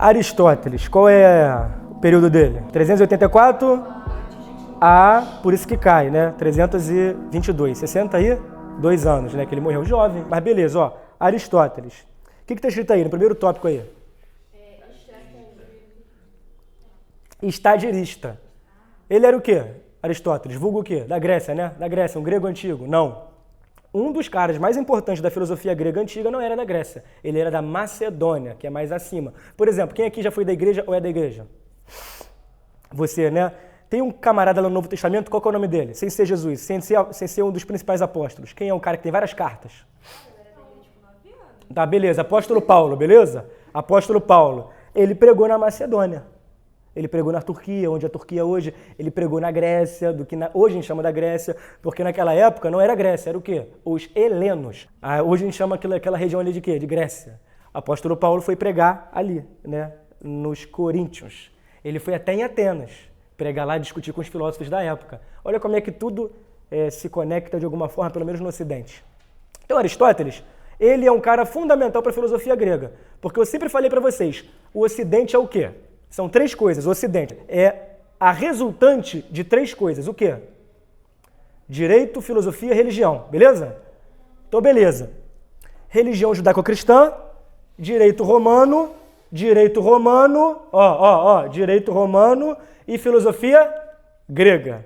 Aristóteles, qual é o período dele? 384 a, por isso que cai, né? 322, 62 anos, né? Que ele morreu jovem. Mas beleza, ó, Aristóteles. O que está escrito aí, no primeiro tópico aí? Estadirista. Ele era o quê? Aristóteles, vulgo o quê? Da Grécia, né? Da Grécia, um grego antigo. Não. Um dos caras mais importantes da filosofia grega antiga não era da Grécia. Ele era da Macedônia, que é mais acima. Por exemplo, quem aqui já foi da igreja ou é da igreja? Você, né? Tem um camarada lá no Novo Testamento, qual que é o nome dele? Sem ser Jesus, sem ser um dos principais apóstolos. Quem é o cara que tem várias cartas? Tá, beleza. Apóstolo Paulo, beleza? Apóstolo Paulo. Ele pregou na Macedônia. Ele pregou na Turquia, onde a Turquia hoje, ele pregou na Grécia, hoje a gente chama da Grécia, porque naquela época não era Grécia, era o quê? Os helenos. Hoje a gente chama aquela região ali de quê? De Grécia. O apóstolo Paulo foi pregar ali, né? Nos Coríntios. Ele foi até em Atenas, pregar lá e discutir com os filósofos da época. Olha como é que tudo se conecta de alguma forma, pelo menos no Ocidente. Então Aristóteles, ele é um cara fundamental para a filosofia grega, porque eu sempre falei para vocês, o Ocidente é o quê? São três coisas. O Ocidente é a resultante de três coisas. O quê? Direito, filosofia, religião. Beleza? Então, beleza. Religião judaico-cristã, direito romano, direito romano e filosofia grega.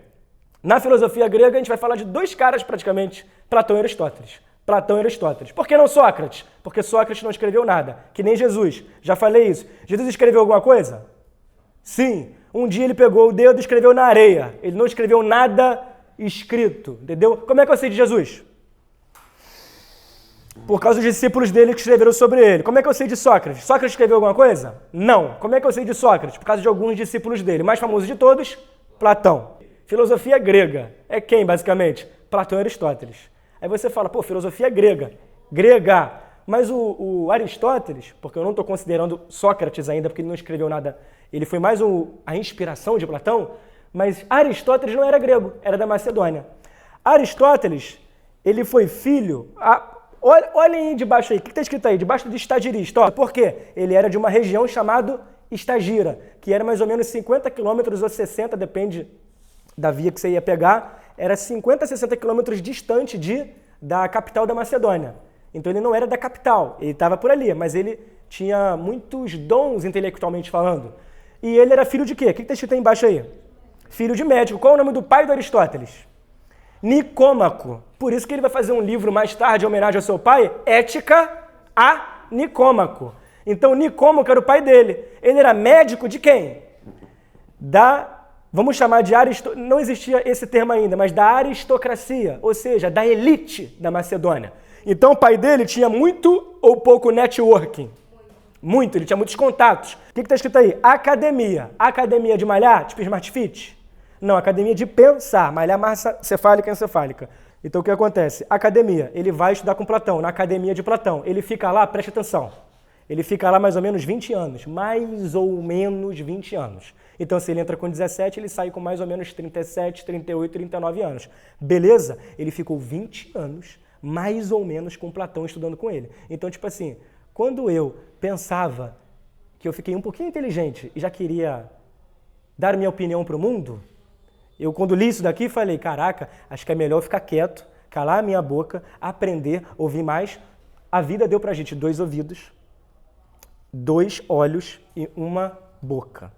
Na filosofia grega, a gente vai falar de dois caras praticamente, Platão e Aristóteles. Platão e Aristóteles. Por que não Sócrates? Porque Sócrates não escreveu nada, que nem Jesus. Já falei isso. Jesus escreveu alguma coisa? Sim. Um dia ele pegou o dedo e escreveu na areia. Ele não escreveu nada escrito, entendeu? Como é que eu sei de Jesus? Por causa dos discípulos dele que escreveram sobre ele. Como é que eu sei de Sócrates? Sócrates escreveu alguma coisa? Não. Como é que eu sei de Sócrates? Por causa de alguns discípulos dele. O mais famoso de todos, Platão. Filosofia grega. É quem, basicamente? Platão e Aristóteles. Aí você fala, pô, filosofia grega. Mas o Aristóteles, porque eu não estou considerando Sócrates ainda, porque ele não escreveu nada, ele foi mais a inspiração de Platão, mas Aristóteles não era grego, era da Macedônia. Aristóteles, ele foi filho... Olhem aí debaixo aí, o que está escrito aí? Debaixo de estadirista. Ó, por quê? Ele era de uma região chamada Estagira, que era mais ou menos 50 quilômetros ou 60, depende da via que você ia pegar, era 50, 60 quilômetros distante da capital da Macedônia. Então ele não era da capital, ele estava por ali, mas ele tinha muitos dons intelectualmente falando. E ele era filho de quê? O que está escrito aí embaixo aí? Filho de médico. Qual é o nome do pai do Aristóteles? Nicômaco. Por isso que ele vai fazer um livro mais tarde em homenagem ao seu pai, Ética a Nicômaco. Então Nicômaco era o pai dele. Ele era médico de quem? Vamos chamar de não existia esse termo ainda, mas da aristocracia, ou seja, da elite da Macedônia. Então o pai dele tinha muito ou pouco networking? Muito, ele tinha muitos contatos. O que está escrito aí? Academia. Academia de malhar, tipo Smart Fit? Não, academia de pensar, malhar massa cefálica e encefálica. Então o que acontece? Academia, ele vai estudar com Platão, na academia de Platão. Ele fica lá, preste atenção, ele fica lá mais ou menos 20 anos. Mais ou menos 20 anos. Então, se ele entra com 17, ele sai com mais ou menos 37, 38, 39 anos. Beleza? Ele ficou 20 anos, mais ou menos, com Platão estudando com ele. Então, tipo assim, quando eu pensava que eu fiquei um pouquinho inteligente e já queria dar minha opinião para o mundo, eu, quando li isso daqui, falei, caraca, acho que é melhor eu ficar quieto, calar a minha boca, aprender, ouvir mais. A vida deu pra gente 2 ouvidos, 2 olhos e 1 boca,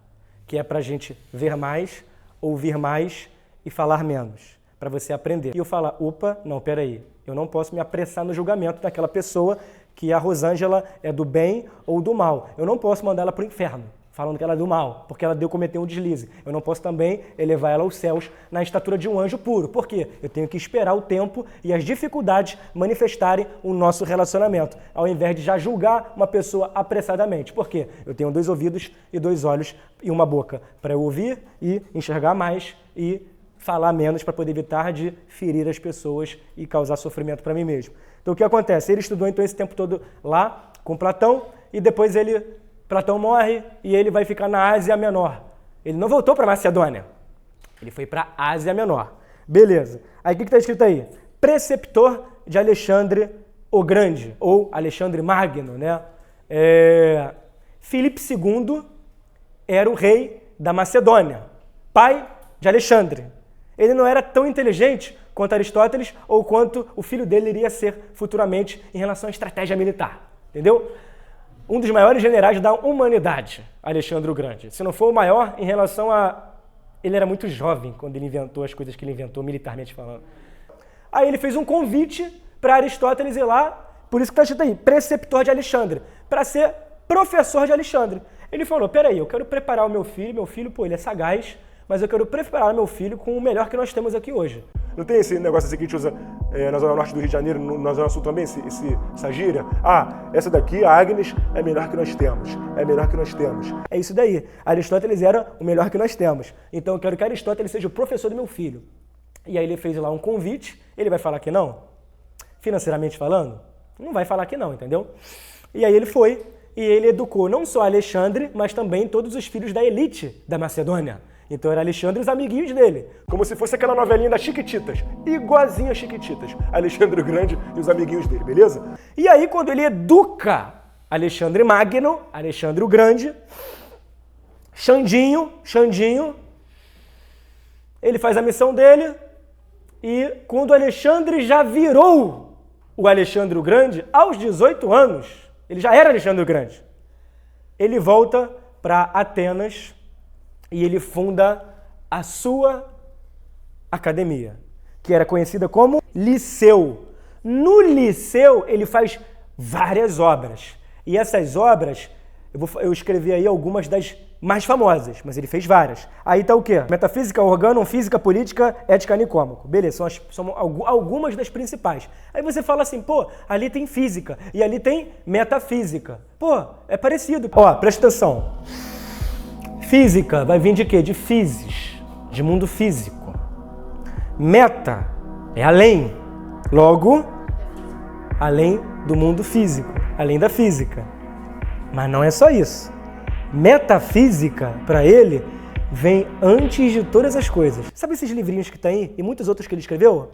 que é pra gente ver mais, ouvir mais e falar menos, para você aprender. E eu falar, opa, não, peraí, eu não posso me apressar no julgamento daquela pessoa que a Rosângela é do bem ou do mal. Eu não posso mandar ela para o inferno, falando que ela é do mal, porque ela cometeu um deslize. Eu não posso também elevar ela aos céus na estatura de um anjo puro. Por quê? Eu tenho que esperar o tempo e as dificuldades manifestarem o nosso relacionamento, ao invés de já julgar uma pessoa apressadamente. Por quê? Eu tenho 2 ouvidos e 2 olhos e 1 boca, para eu ouvir e enxergar mais e falar menos, para poder evitar de ferir as pessoas e causar sofrimento para mim mesmo. Então o que acontece? Ele estudou então esse tempo todo lá com Platão e depois Platão morre e ele vai ficar na Ásia Menor. Ele não voltou para Macedônia, ele foi para a Ásia Menor. Beleza. Aí o que está escrito aí? Preceptor de Alexandre o Grande, ou Alexandre Magno, né? Filipe II era o rei da Macedônia, pai de Alexandre. Ele não era tão inteligente quanto Aristóteles ou quanto o filho dele iria ser futuramente em relação à estratégia militar, entendeu? Um dos maiores generais da humanidade, Alexandre o Grande. Se não for o maior em relação a... Ele era muito jovem quando ele inventou as coisas que ele inventou, militarmente falando. Aí ele fez um convite para Aristóteles ir lá, por isso que está escrito aí, preceptor de Alexandre, para ser professor de Alexandre. Ele falou, peraí, eu quero preparar o meu filho, pô, ele é sagaz, mas eu quero preparar meu filho com o melhor que nós temos aqui hoje. Não tem esse negócio assim que a gente usa na Zona Norte do Rio de Janeiro, na Zona Sul também, essa gíria? Ah, essa daqui, a Agnes, é a melhor que nós temos. É a melhor que nós temos. É isso daí. Aristóteles era o melhor que nós temos. Então eu quero que Aristóteles seja o professor do meu filho. E aí ele fez lá um convite, ele vai falar que não? Financeiramente falando? Não vai falar que não, entendeu? E aí ele foi, e ele educou não só Alexandre, mas também todos os filhos da elite da Macedônia. Então era Alexandre e os amiguinhos dele. Como se fosse aquela novelinha das Chiquititas. Igualzinha às Chiquititas. Alexandre o Grande e os amiguinhos dele, beleza? E aí quando ele educa Alexandre Magno, Alexandre o Grande, Xandinho, ele faz a missão dele e quando Alexandre já virou o Alexandre o Grande, aos 18 anos, ele já era Alexandre o Grande, ele volta para Atenas e ele funda a sua academia, que era conhecida como Liceu. No Liceu, ele faz várias obras. E essas obras, eu escrevi aí algumas das mais famosas, mas ele fez várias. Aí tá o quê? Metafísica, Organum, Física, Política, Ética, Nicômaco. Beleza, são algumas das principais. Aí você fala assim, pô, ali tem física e ali tem metafísica. Pô, é parecido. Ó, presta atenção. Física vai vir de quê? De physis, de mundo físico. Meta é além, logo, além do mundo físico, além da física. Mas não é só isso. Metafísica, para ele, vem antes de todas as coisas. Sabe esses livrinhos que tem aí e muitos outros que ele escreveu?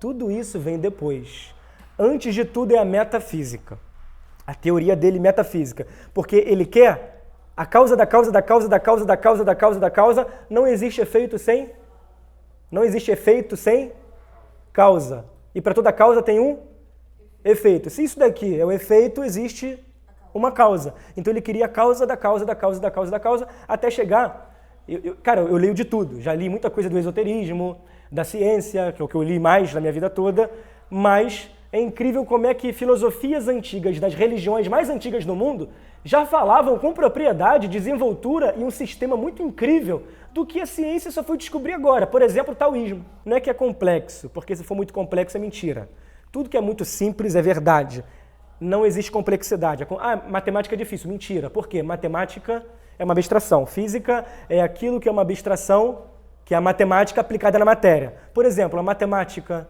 Tudo isso vem depois. Antes de tudo é a metafísica. A teoria dele metafísica. Porque ele quer... A causa da causa da causa da causa da causa da causa da causa, não existe efeito sem causa. E para toda causa tem um efeito. Se isso daqui é o efeito, existe uma causa. Então ele queria a causa da causa da causa da causa da causa, até chegar... Cara, eu leio de tudo. Já li muita coisa do esoterismo, da ciência, que é o que eu li mais na minha vida toda, mas é incrível como é que filosofias antigas, das religiões mais antigas do mundo, já falavam com propriedade, desenvoltura e um sistema muito incrível do que a ciência só foi descobrir agora. Por exemplo, o taoísmo. Não é que é complexo, porque se for muito complexo é mentira. Tudo que é muito simples é verdade. Não existe complexidade. Matemática é difícil. Mentira. Por quê? Matemática é uma abstração. Física é aquilo que é uma abstração, que é a matemática aplicada na matéria. Por exemplo, a matemática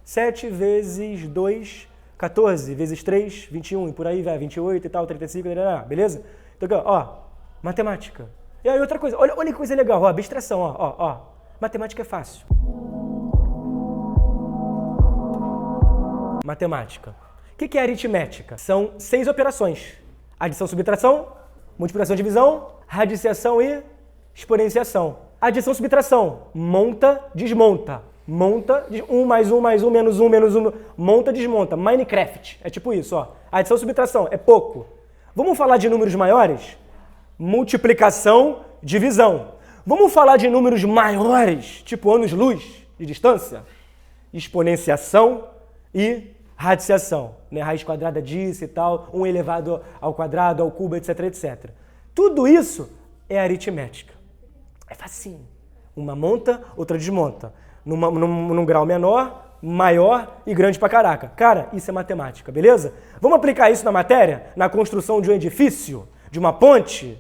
7 vezes 2... 14 vezes 3, 21, e por aí vai, 28 e tal, 35, beleza? Então, ó, matemática. E aí outra coisa, olha que coisa legal, ó, abstração, ó. Matemática é fácil. Matemática. O que é aritmética? São 6 operações. Adição, subtração, multiplicação, divisão, radiciação e exponenciação. Adição, subtração, monta, desmonta. Monta, 1 mais 1 mais 1 menos 1 menos 1, monta, desmonta. Minecraft, é tipo isso, ó. Adição, subtração, é pouco. Vamos falar de números maiores? Multiplicação, divisão. Vamos falar de números maiores, tipo anos-luz de distância? Exponenciação e radiciação, né? Raiz quadrada disso e tal, 1 elevado ao quadrado, ao cubo, etc, etc. Tudo isso é aritmética. É facinho. Uma monta, outra desmonta. Num grau menor, maior e grande pra caraca. Cara, isso é matemática, beleza? Vamos aplicar isso na matéria? Na construção de um edifício? De uma ponte?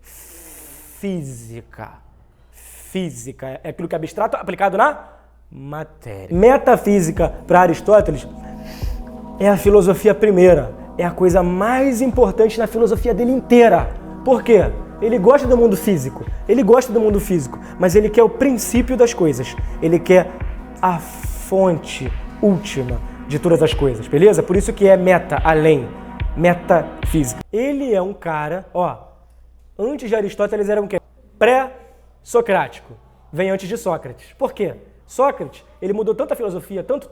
Física. Física é aquilo que é abstrato aplicado na matéria. Metafísica, para Aristóteles, é a filosofia primeira. É a coisa mais importante na filosofia dele inteira. Por quê? Ele gosta do mundo físico, mas ele quer o princípio das coisas. Ele quer a fonte última de todas as coisas, beleza? Por isso que é meta, além. metafísica. Ele é um cara, antes de Aristóteles era um quê? Pré-socrático. Vem antes de Sócrates. Por quê? Sócrates, ele mudou tanta filosofia, tanto,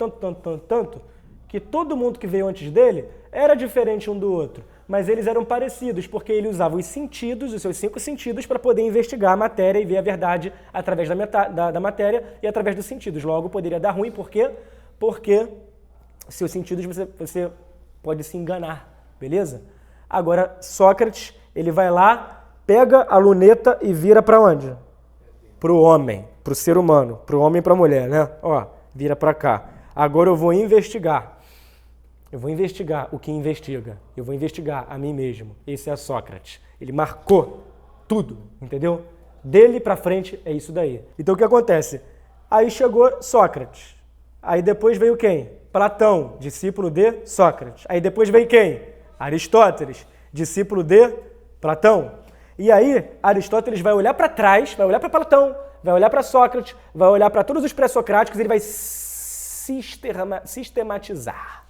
que todo mundo que veio antes dele era diferente um do outro. Mas eles eram parecidos, porque ele usava os sentidos, os seus 5 sentidos, para poder investigar a matéria e ver a verdade através da matéria e através dos sentidos. Logo, poderia dar ruim, por quê? Porque seus sentidos você pode se enganar, beleza? Agora, Sócrates, ele vai lá, pega a luneta e vira para onde? Para o homem, para o ser humano, para o homem e para a mulher, né? Vira para cá. Agora eu vou investigar. Eu vou investigar o que investiga. Eu vou investigar a mim mesmo. Esse é Sócrates. Ele marcou tudo, entendeu? Dele para frente é isso daí. Então o que acontece? Aí chegou Sócrates. Aí depois veio quem? Platão, discípulo de Sócrates. Aí depois veio quem? Aristóteles, discípulo de Platão. E aí Aristóteles vai olhar para trás, vai olhar para Platão, vai olhar para Sócrates, vai olhar para todos os pré-socráticos e ele vai sistematizar.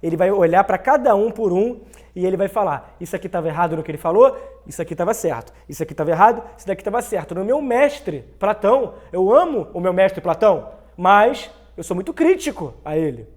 Ele vai olhar para cada um por um e ele vai falar, isso aqui estava errado no que ele falou, isso aqui estava certo, isso aqui estava errado, isso daqui estava certo. No meu mestre, Platão, eu amo o meu mestre Platão, mas eu sou muito crítico a ele.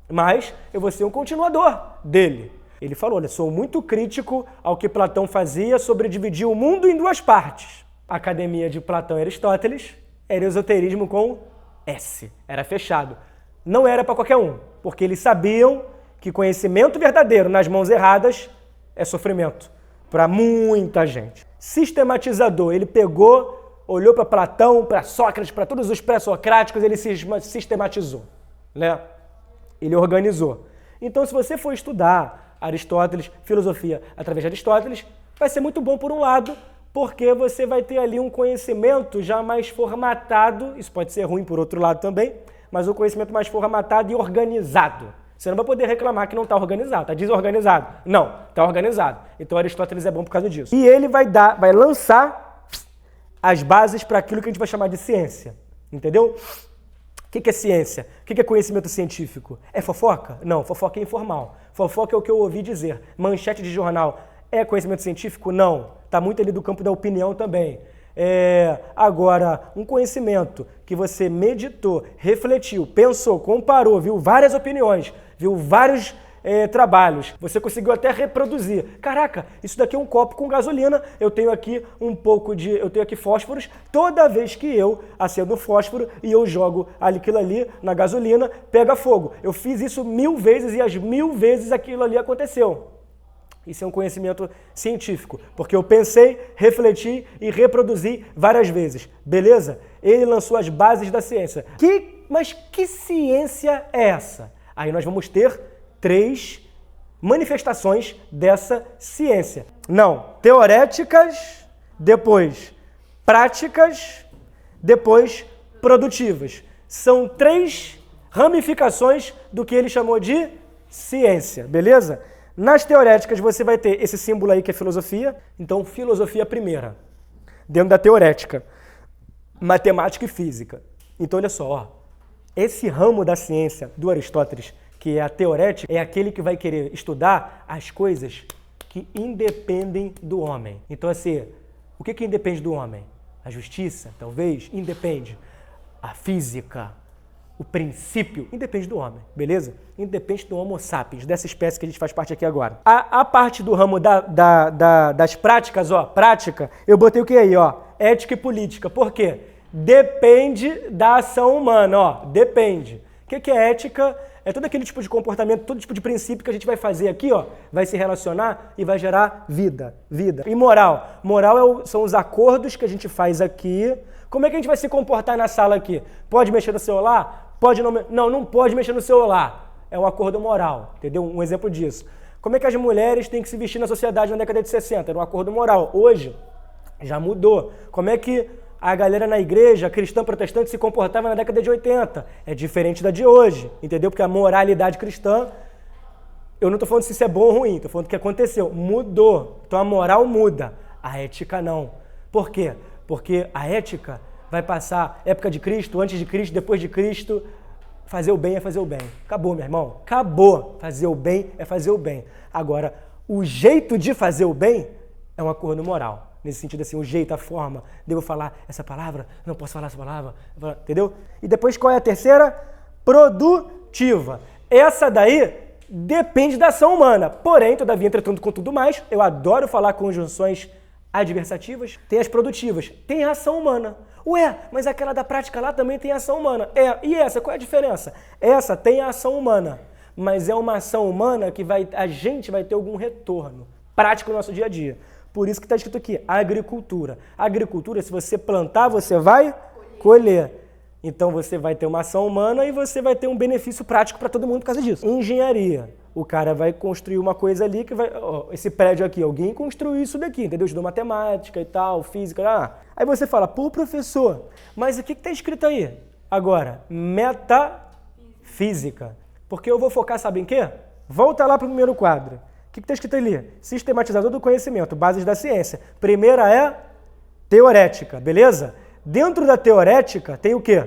Mas eu vou ser um continuador dele. Ele falou, olha, sou muito crítico ao que Platão fazia sobre dividir o mundo em 2 partes. A academia de Platão e Aristóteles era esoterismo com S, era fechado. Não era para qualquer um, porque eles sabiam que conhecimento verdadeiro nas mãos erradas é sofrimento para muita gente. Sistematizador, ele pegou, olhou para Platão, para Sócrates, para todos os pré-socráticos, ele sistematizou, né? Ele organizou. Então, se você for estudar Aristóteles, filosofia através de Aristóteles, vai ser muito bom por um lado, porque você vai ter ali um conhecimento já mais formatado, isso pode ser ruim por outro lado também, mas um conhecimento mais formatado e organizado. Você não vai poder reclamar que não está organizado, está desorganizado. Não, está organizado. Então Aristóteles é bom por causa disso. E ele vai lançar as bases para aquilo que a gente vai chamar de ciência. Entendeu? O que é ciência? O que é conhecimento científico? É fofoca? Não, fofoca é informal. Fofoca é o que eu ouvi dizer. Manchete de jornal é conhecimento científico? Não. Está muito ali do campo da opinião também. Agora, um conhecimento que você meditou, refletiu, pensou, comparou, viu várias opiniões, viu vários trabalhos, você conseguiu até reproduzir. Caraca, isso daqui é um copo com gasolina, eu tenho aqui fósforos, toda vez que eu acendo o fósforo e eu jogo aquilo ali na gasolina, pega fogo. Eu fiz isso 1000 vezes e as 1000 vezes aquilo ali aconteceu. Isso é um conhecimento científico, porque eu pensei, refleti e reproduzi várias vezes, beleza? Ele lançou as bases da ciência. Mas que ciência é essa? Aí nós vamos ter 3 manifestações dessa ciência. Não, teoréticas, depois práticas, depois produtivas. São 3 ramificações do que ele chamou de ciência, beleza? Nas teoréticas você vai ter esse símbolo aí que é filosofia. Então, filosofia primeira, dentro da teorética, matemática e física. Então, olha só, esse ramo da ciência do Aristóteles, que é a teorética, é aquele que vai querer estudar as coisas que independem do homem. Então, assim, o que independe do homem? A justiça, talvez, independe. A física, o princípio, independe do homem, beleza? Independe do Homo sapiens, dessa espécie que a gente faz parte aqui agora. A parte do ramo das práticas, prática, eu botei o que aí, ética e política. Por quê? Depende da ação humana, depende. O que é ética? É todo aquele tipo de comportamento, todo tipo de princípio que a gente vai fazer aqui, vai se relacionar e vai gerar vida. E moral? Moral são os acordos que a gente faz aqui. Como é que a gente vai se comportar na sala aqui? Pode mexer no celular? Pode não pode mexer no celular. É um acordo moral, entendeu? Um exemplo disso. Como é que as mulheres têm que se vestir na sociedade na década de 60? Era um acordo moral. Hoje, já mudou. Como é que a galera na igreja, cristã protestante, se comportava na década de 80? É diferente da de hoje, entendeu? Porque a moralidade cristã, eu não estou falando se isso é bom ou ruim, estou falando o que aconteceu. Mudou. Então a moral muda, a ética não. Por quê? Porque a ética vai passar época de Cristo, antes de Cristo, depois de Cristo, fazer o bem é fazer o bem. Acabou, meu irmão. Acabou. Fazer o bem é fazer o bem. Agora, o jeito de fazer o bem é um acordo moral. Nesse sentido assim, o jeito, a forma. Devo falar essa palavra? Não posso falar essa palavra? Entendeu? E depois qual é a terceira? Produtiva. Essa daí depende da ação humana. Porém, todavia, entretanto, com tudo mais, eu adoro falar conjunções adversativas. Tem as produtivas. Tem a ação humana. Ué, mas aquela da prática lá também tem ação humana. E essa, qual é a diferença? Essa tem a ação humana, mas é uma ação humana que a gente vai ter algum retorno prático no nosso dia a dia. Por isso que está escrito aqui, agricultura. Agricultura, se você plantar, você vai colher. Então você vai ter uma ação humana e você vai ter um benefício prático para todo mundo por causa disso. Engenharia. O cara vai construir uma coisa ali que vai... esse prédio aqui, alguém construiu isso daqui, entendeu? Estudou matemática e tal, física. Aí você fala, pô, professor, mas o que está escrito aí? Agora, metafísica. Porque eu vou focar, sabe em quê? Volta lá para o primeiro quadro. O que está escrito ali? Sistematizador do conhecimento, bases da ciência. Primeira é teorética, beleza? Dentro da teorética tem o quê?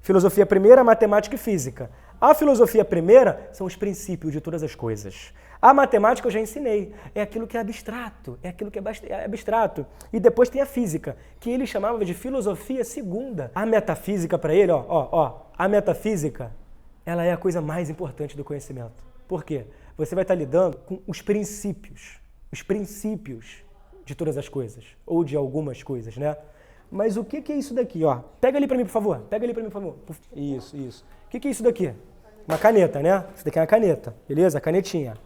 Filosofia primeira, matemática e física. A filosofia primeira são os princípios de todas as coisas. A matemática eu já ensinei, é aquilo que é abstrato, é aquilo que é abstrato. E depois tem a física, que ele chamava de filosofia segunda. A metafísica para ele, a metafísica, ela é a coisa mais importante do conhecimento. Por quê? Você vai estar lidando com os princípios de todas as coisas, ou de algumas coisas, né? Mas o que é isso daqui, ó? Pega ali pra mim, por favor. Isso. O que é isso daqui? Uma caneta, né? Isso daqui é uma caneta, beleza? A canetinha.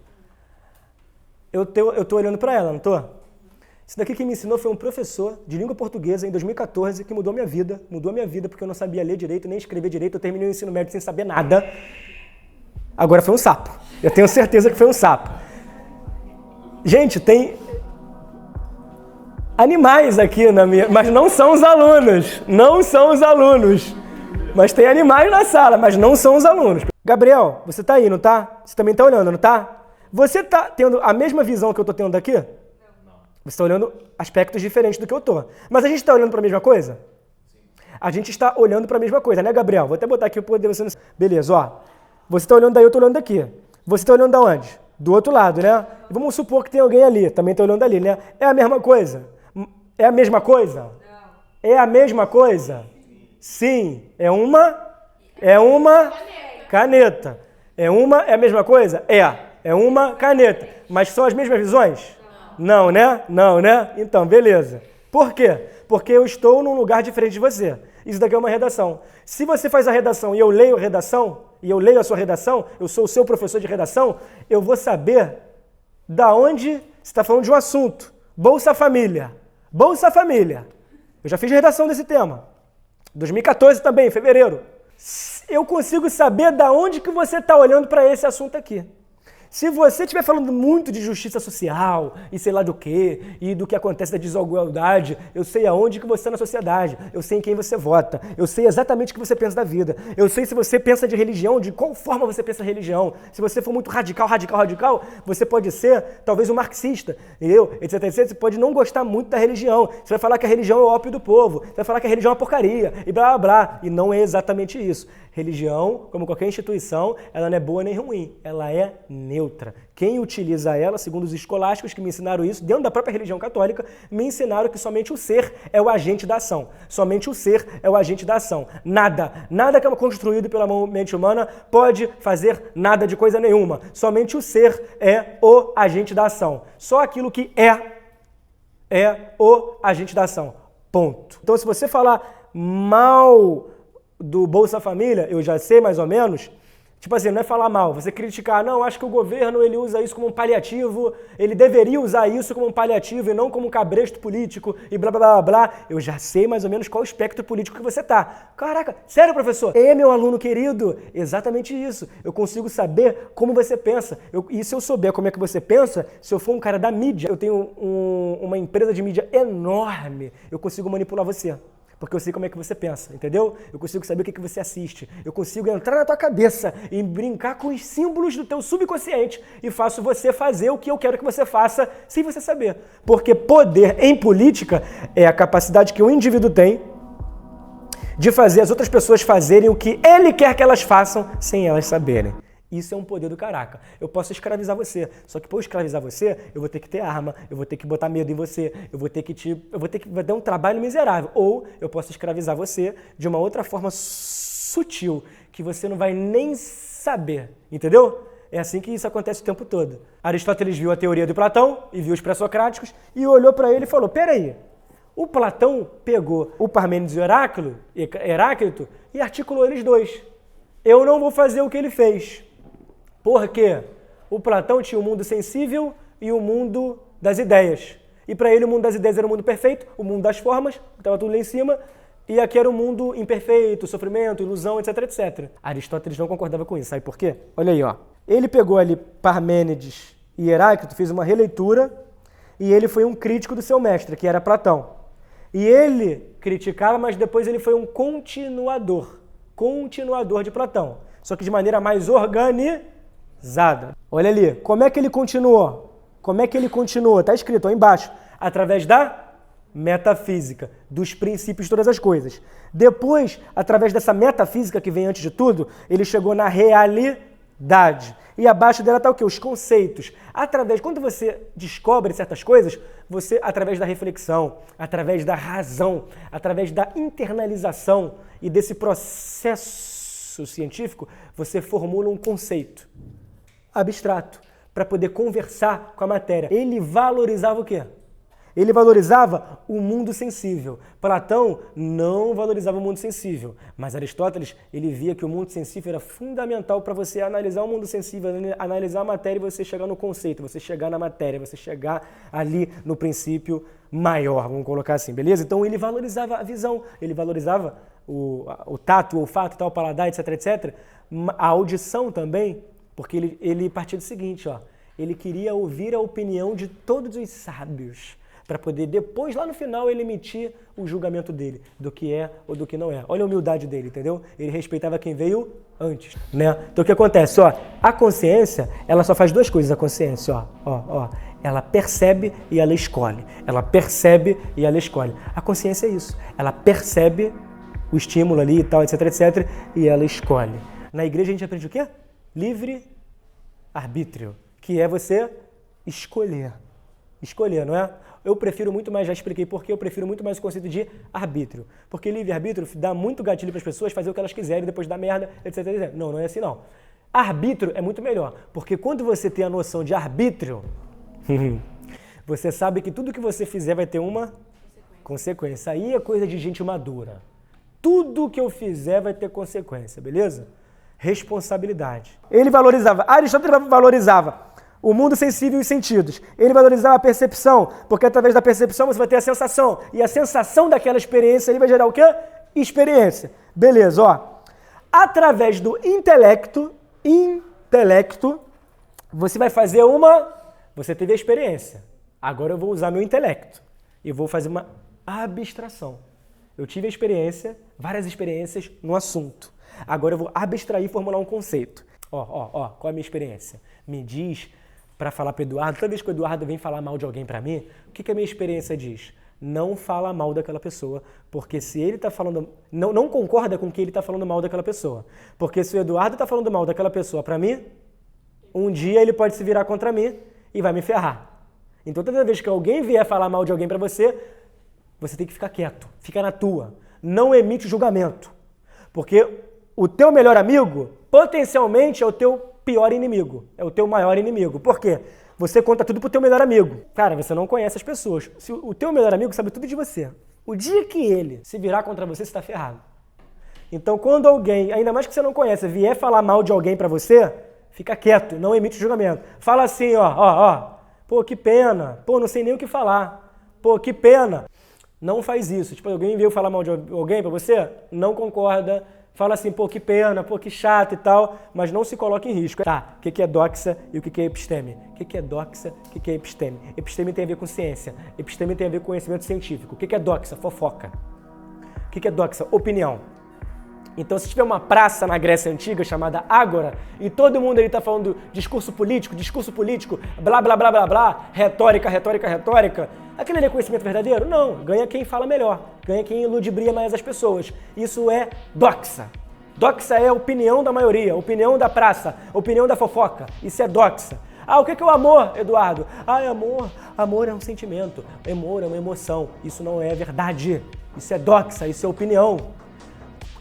Eu tô olhando pra ela, não tô? Isso daqui quem me ensinou foi um professor de língua portuguesa em 2014 que mudou minha vida porque eu não sabia ler direito, nem escrever direito, eu terminei o ensino médio sem saber nada. Agora foi um sapo. Eu tenho certeza que foi um sapo. Gente, tem animais aqui na minha... Mas não são os alunos. Não são os alunos. Mas tem animais na sala, mas não são os alunos. Gabriel, você tá aí, não tá? Você também tá olhando, não tá? Você tá tendo a mesma visão que eu tô tendo daqui? Não. Você tá olhando aspectos diferentes do que eu tô. Mas a gente tá olhando para a mesma coisa? Sim. A gente está olhando para a mesma coisa, né, Gabriel? Vou até botar aqui para poder você... Beleza, ó. Você tá olhando daí, eu tô olhando daqui. Você tá olhando da onde? Do outro lado, né? E vamos supor que tem alguém ali, também tá olhando ali, né? É a mesma coisa? É a mesma coisa? Não. É a mesma coisa? Sim. É uma caneta. É a mesma coisa? É uma caneta. Mas são as mesmas visões? Não, né? Não, né? Então, beleza. Por quê? Porque eu estou num lugar diferente de você. Isso daqui é uma redação. Se você faz a redação e eu leio a redação, e eu leio a sua redação, eu sou o seu professor de redação, eu vou saber da onde você está falando de um assunto. Bolsa Família. Bolsa Família. Eu já fiz redação desse tema. 2014 também, em fevereiro. Eu consigo saber da onde que você está olhando para esse assunto aqui. Se você estiver falando muito de justiça social e sei lá do quê, e do que acontece da desigualdade, eu sei aonde que você está na sociedade, eu sei em quem você vota, eu sei exatamente o que você pensa da vida, eu sei se você pensa de religião, de qual forma você pensa religião. Se você for muito radical, você pode ser talvez um marxista, etc. Você pode não gostar muito da religião, você vai falar que a religião é o ópio do povo, você vai falar que a religião é uma porcaria, e blá, blá, blá. E não é exatamente isso. Religião, como qualquer instituição, ela não é boa nem ruim, ela é neutra. Quem utiliza ela, segundo os escolásticos que me ensinaram isso, dentro da própria religião católica, me ensinaram que somente o ser é o agente da ação. Somente o ser é o agente da ação. Nada que é construído pela mente humana pode fazer nada de coisa nenhuma. Somente o ser é o agente da ação. Só aquilo que é o agente da ação. Ponto. Então, se você falar mal do Bolsa Família, eu já sei mais ou menos, tipo assim, não é falar mal, você criticar, não, acho que o governo ele usa isso como um paliativo, ele deveria usar isso como um paliativo e não como um cabresto político e blá, blá, blá, blá. Eu já sei mais ou menos qual o espectro político que você tá. Caraca, sério, professor? Meu aluno querido, exatamente isso. Eu consigo saber como você pensa. E se eu souber como é que você pensa, se eu for um cara da mídia, eu tenho uma empresa de mídia enorme, eu consigo manipular você. Porque eu sei como é que você pensa, entendeu? Eu consigo saber o que você assiste. Eu consigo entrar na tua cabeça e brincar com os símbolos do teu subconsciente e faço você fazer o que eu quero que você faça sem você saber. Porque poder em política é a capacidade que um indivíduo tem de fazer as outras pessoas fazerem o que ele quer que elas façam sem elas saberem. Isso é um poder do caraca. Eu posso escravizar você, só que para eu escravizar você, eu vou ter que ter arma, eu vou ter que botar medo em você, vai dar um trabalho miserável. Ou eu posso escravizar você de uma outra forma sutil, que você não vai nem saber, entendeu? É assim que isso acontece o tempo todo. Aristóteles viu a teoria do Platão e viu os pré-socráticos e olhou para ele e falou, peraí, o Platão pegou o Parmênides e o Heráclito e articulou eles dois. Eu não vou fazer o que ele fez. Por quê? O Platão tinha o mundo sensível e o mundo das ideias. E para ele o mundo das ideias era o mundo perfeito, o mundo das formas, estava tudo lá em cima, e aqui era o mundo imperfeito, sofrimento, ilusão, etc, etc. Aristóteles não concordava com isso, sabe por quê? Olha aí, ó. Ele pegou ali Parmênides e Heráclito, fez uma releitura, e ele foi um crítico do seu mestre, que era Platão. E ele criticava, mas depois ele foi um continuador de Platão, só que de maneira mais organizada. Olha ali, como é que ele continuou? Está escrito aí embaixo, através da metafísica, dos princípios de todas as coisas. Depois, através dessa metafísica que vem antes de tudo, ele chegou na realidade. E abaixo dela está o quê? Os conceitos. Quando você descobre certas coisas, você, através da reflexão, através da razão, através da internalização e desse processo científico, você formula um conceito abstrato para poder conversar com a matéria. Ele valorizava o quê? Ele valorizava o mundo sensível. Platão não valorizava o mundo sensível, mas Aristóteles, ele via que o mundo sensível era fundamental para você analisar o mundo sensível, analisar a matéria e você chegar no conceito, você chegar na matéria, você chegar ali no princípio maior, vamos colocar assim, beleza? Então ele valorizava a visão, ele valorizava o tato, o olfato, tal, o paladar, etc, etc. A audição também, porque ele partia do seguinte, ó, ele queria ouvir a opinião de todos os sábios, para poder depois, lá no final, ele emitir o julgamento dele, do que é ou do que não é. Olha a humildade dele, entendeu? Ele respeitava quem veio antes, né? Então o que acontece? Ó, a consciência, ela só faz duas coisas, a consciência, ó. Ela percebe e ela escolhe. Ela percebe e ela escolhe. A consciência é isso. Ela percebe o estímulo ali e tal, etc, etc, e ela escolhe. Na igreja a gente aprende o quê? Livre-arbítrio, que é você escolher. Escolher, não é? Eu prefiro muito mais, já expliquei por que eu prefiro muito mais o conceito de arbítrio. Porque livre-arbítrio dá muito gatilho para as pessoas fazer o que elas quiserem, depois dá merda, etc, etc. Não, não é assim não. Arbítrio é muito melhor, porque quando você tem a noção de arbítrio, você sabe que tudo que você fizer vai ter uma consequência. Aí é coisa de gente madura. Tudo que eu fizer vai ter consequência, beleza? Responsabilidade. Aristóteles valorizava o mundo sensível e os sentidos. Ele valorizava a percepção, porque através da percepção você vai ter a sensação. E a sensação daquela experiência ali vai gerar o quê? Experiência. Beleza, ó. Através do intelecto, você vai fazer você teve a experiência. Agora eu vou usar meu intelecto. E vou fazer uma abstração. Eu tive a experiência, várias experiências no assunto. Agora eu vou abstrair e formular um conceito. Qual é a minha experiência? Me diz, para falar para o Eduardo, toda vez que o Eduardo vem falar mal de alguém para mim, o que a minha experiência diz? Não fala mal daquela pessoa, porque se ele está falando... Não concorda com que ele está falando mal daquela pessoa. Porque se o Eduardo está falando mal daquela pessoa para mim, um dia ele pode se virar contra mim e vai me ferrar. Então toda vez que alguém vier falar mal de alguém para você, você tem que ficar quieto, fica na tua. Não emite julgamento. Porque o teu melhor amigo, potencialmente, é o teu pior inimigo, é o teu maior inimigo. Por quê? Você conta tudo pro teu melhor amigo. Cara, você não conhece as pessoas. Se o teu melhor amigo sabe tudo de você, o dia que ele se virar contra você, você tá ferrado. Então, quando alguém, ainda mais que você não conhece, vier falar mal de alguém pra você, fica quieto, não emite julgamento. Fala assim, pô, que pena, pô, não sei nem o que falar, pô, que pena. Não faz isso. Tipo, alguém veio falar mal de alguém pra você, não concorda, fala assim, pô, que pena, pô, que chato e tal, mas não se coloque em risco. Tá, o que é doxa e o que é episteme? O que é doxa, o que é episteme? Episteme tem a ver com ciência, episteme tem a ver com conhecimento científico. O que é doxa? Fofoca. O que é doxa? Opinião. Então, se tiver uma praça na Grécia Antiga chamada Ágora, e todo mundo ali tá falando discurso político, blá, blá, blá, blá, blá, retórica, Aquele ali é conhecimento verdadeiro? Não, ganha quem fala melhor, ganha quem ludibria mais as pessoas. Isso é doxa. Doxa é a opinião da maioria, opinião da praça, opinião da fofoca. Isso é doxa. O que é o amor, Eduardo? Amor. Amor é um sentimento, amor é uma emoção. Isso não é verdade. Isso é doxa, isso é opinião.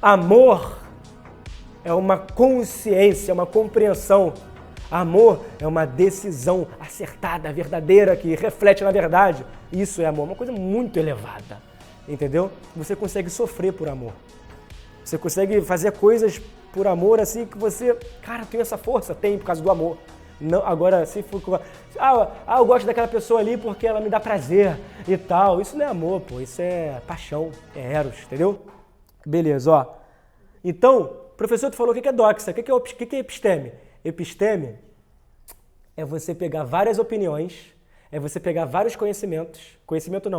Amor é uma consciência, uma compreensão. Amor é uma decisão acertada, verdadeira, que reflete na verdade. Isso é amor, uma coisa muito elevada, entendeu? Você consegue sofrer por amor. Você consegue fazer coisas por amor assim que você, cara, tem essa força, tem por causa do amor. Não, agora, se for, eu gosto daquela pessoa ali porque ela me dá prazer e tal. Isso não é amor, pô, isso é paixão, é eros, entendeu? Beleza, ó. Então, professor, tu falou o que é doxa, o que é episteme? Episteme é você pegar várias opiniões, é você pegar vários conhecimentos,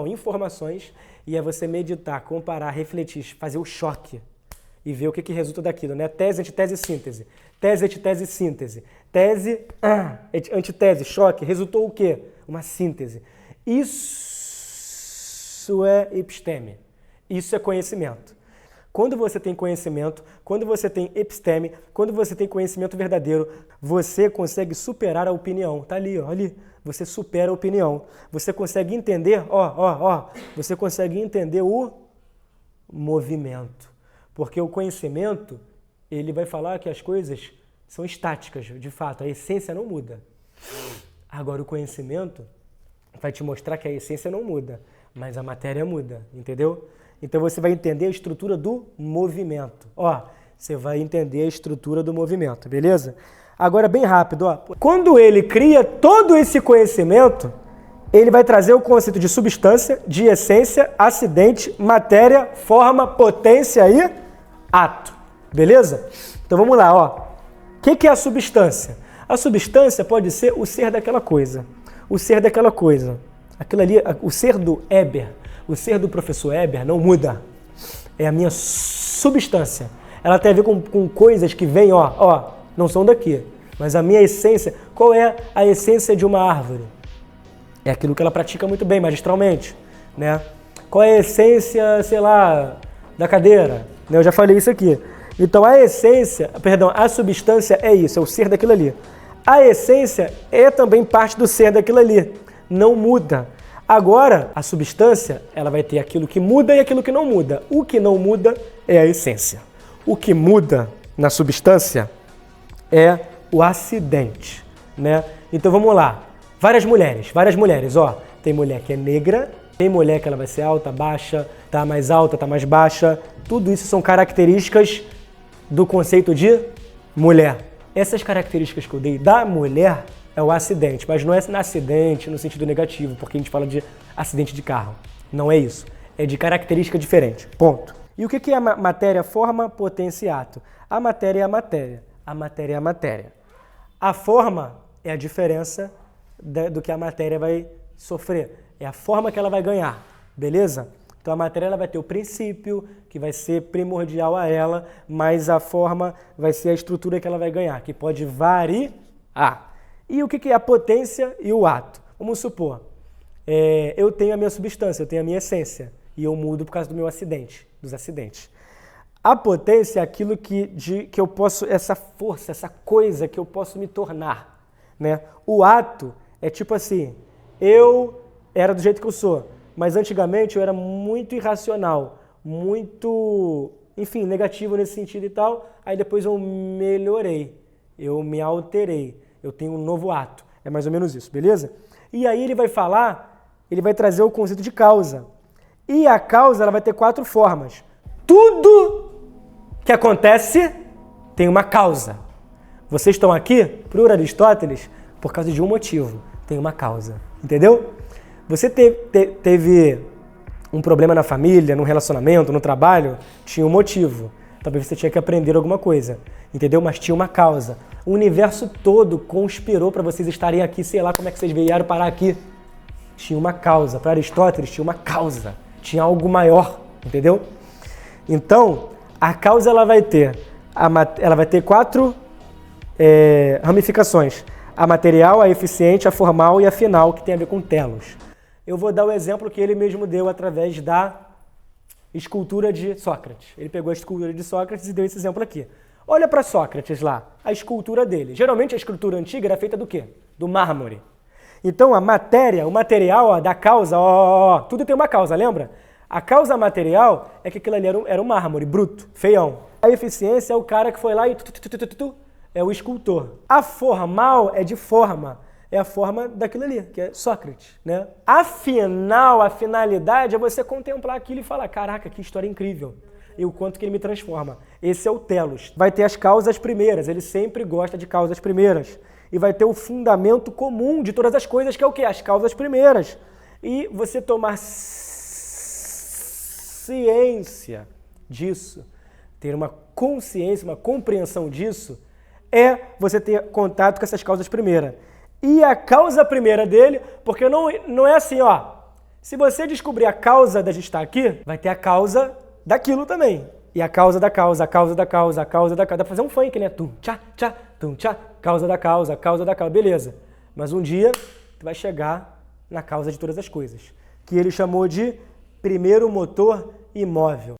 informações, e é você meditar, comparar, refletir, fazer o choque e ver o que resulta daquilo, né? Tese, antitese, síntese. Tese, antitese, síntese. Tese, antitese, choque. Resultou o quê? Uma síntese. Isso é episteme. Isso é conhecimento. Quando você tem conhecimento, quando você tem episteme, quando você tem conhecimento verdadeiro, você consegue superar a opinião. Tá ali, ó, ali. Você supera a opinião. Você consegue entender, você consegue entender o movimento. Porque o conhecimento, ele vai falar que as coisas são estáticas, de fato, a essência não muda. Agora, o conhecimento vai te mostrar que a essência não muda, mas a matéria muda, entendeu? Então, você vai entender a estrutura do movimento. Você vai entender a estrutura do movimento, beleza? Agora, bem rápido, quando ele cria todo esse conhecimento, ele vai trazer o conceito de substância, de essência, acidente, matéria, forma, potência e ato, beleza? Então vamos lá, O que é a substância? A substância pode ser o ser daquela coisa. O ser daquela coisa. Aquilo ali, o ser do Eber, o ser do professor Eber não muda. É a minha substância. Ela tem a ver com coisas que vêm, não são daqui. Mas a minha essência, qual é a essência de uma árvore? É aquilo que ela pratica muito bem, magistralmente, né? Qual é a essência, sei lá, da cadeira? Eu já falei isso aqui. Então a substância é isso, é o ser daquilo ali. A essência é também parte do ser daquilo ali, não muda. Agora, a substância, ela vai ter aquilo que muda e aquilo que não muda. O que não muda é a essência. O que muda na substância é o acidente, né? Então vamos lá. Várias mulheres, Tem mulher que é negra, tem mulher que ela vai ser alta, baixa, tá mais alta, tá mais baixa. Tudo isso são características do conceito de mulher. Essas características que eu dei da mulher é o acidente, mas não é acidente no sentido negativo, porque a gente fala de acidente de carro. Não é isso. É de característica diferente. Ponto. E o que é a matéria, forma, potência e ato? A matéria é a matéria. A matéria é a matéria. A forma é a diferença do que a matéria vai sofrer. É a forma que ela vai ganhar. Beleza? Então a matéria ela vai ter o princípio, que vai ser primordial a ela, mas a forma vai ser a estrutura que ela vai ganhar, que pode variar. E o que é a potência e o ato? Vamos supor, eu tenho a minha substância, eu tenho a minha essência, e eu mudo por causa do meu acidente, dos acidentes. A potência é aquilo que eu posso, essa força, essa coisa que eu posso me tornar, né? O ato é tipo assim, eu era do jeito que eu sou, mas antigamente eu era muito irracional, muito, enfim, negativo nesse sentido e tal, aí depois eu melhorei, eu me alterei, eu tenho um novo ato, é mais ou menos isso, beleza? E aí ele vai trazer o conceito de causa, e a causa ela vai ter 4 formas. Tudo que acontece tem uma causa. Vocês estão aqui, por Aristóteles, por causa de um motivo, tem uma causa, entendeu? Você teve um problema na família, no relacionamento, no trabalho, tinha um motivo. Talvez você tinha que aprender alguma coisa, entendeu? Mas tinha uma causa. O universo todo conspirou para vocês estarem aqui, sei lá como é que vocês vieram parar aqui. Tinha uma causa. Para Aristóteles, tinha uma causa. Tinha algo maior, entendeu? Então, a causa ela vai ter 4 ramificações. A material, a eficiente, a formal e a final, que tem a ver com telos. Eu vou dar o exemplo que ele mesmo deu através da escultura de Sócrates. Ele pegou a escultura de Sócrates e deu esse exemplo aqui. Olha para Sócrates lá, a escultura dele. Geralmente a escultura antiga era feita do quê? Do mármore. Então a matéria, o material da causa, tudo tem uma causa, lembra? A causa material é que aquilo ali era um mármore bruto, feião. A eficiência é o cara que foi lá e é o escultor. A formal é de forma, é a forma daquilo ali, que é Sócrates, né? Afinal, a finalidade é você contemplar aquilo e falar, caraca, que história incrível. E o quanto que ele me transforma. Esse é o telos. Vai ter as causas primeiras, ele sempre gosta de causas primeiras. E vai ter o fundamento comum de todas as coisas, que é o quê? As causas primeiras. E você tomar ciência disso, ter uma consciência, uma compreensão disso, é você ter contato com essas causas primeiras. E a causa primeira dele, porque não é assim, ó, se você descobrir a causa da gente estar aqui, vai ter a causa daquilo também. E a causa da causa, a causa da causa, a causa da causa. Dá pra fazer um funk, né? Tum, tchá, causa da causa, causa da causa. Beleza. Mas um dia, tu vai chegar na causa de todas as coisas. Que ele chamou de primeiro motor imóvel.